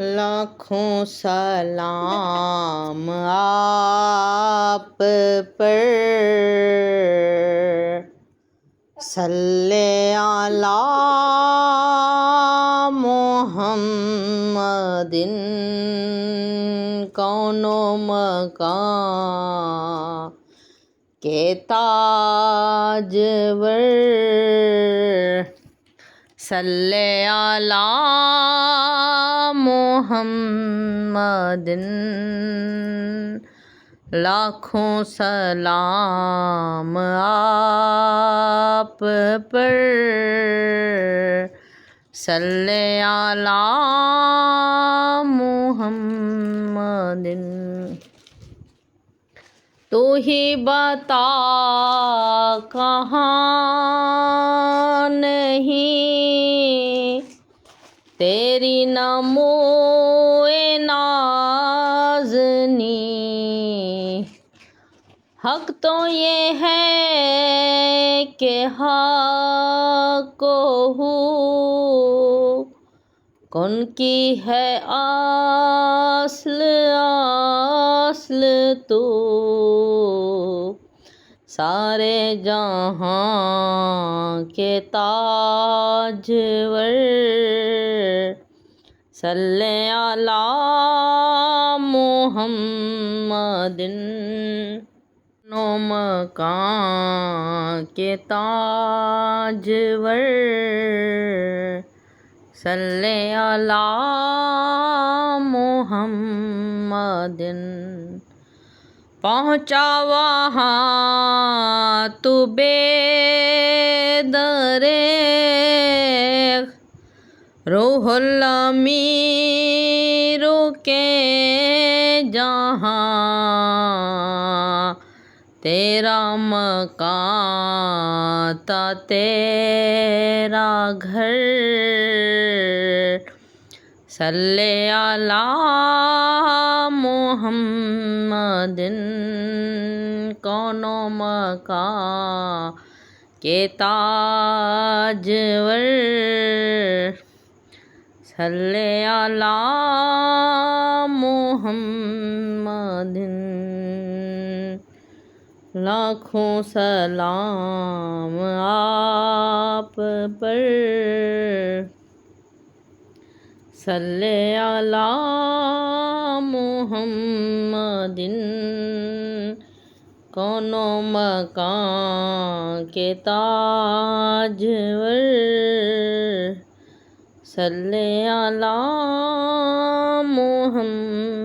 لاکھوں سلام آپ پر، صلی علی محمد، کون و مکان کے تاجور، صلی علی محمد، لاکھوں سلام آپ پر، صلی علی محمد۔ تو ہی بتا کہاں نہیں تیری نمو نازنی، حق تو یہ ہے کہ حق ہو، کن کی ہے اصل تو، سارے جہاں کے تاجور، صلی علی محمد، و مکان کے تاجور، صلی علی محمد۔ پہنچا وہاں تو بے دریغ، روح الامین رکے جہاں، تیرا مکان تھا تیرا گھر، صلی علی محمد، کون و مکان کے تاجور، صلی علی محمد، لاکھوں سلام آپ پر، صلی علی محمد، کون و مکان کے تاجور، صلی علی محمد۔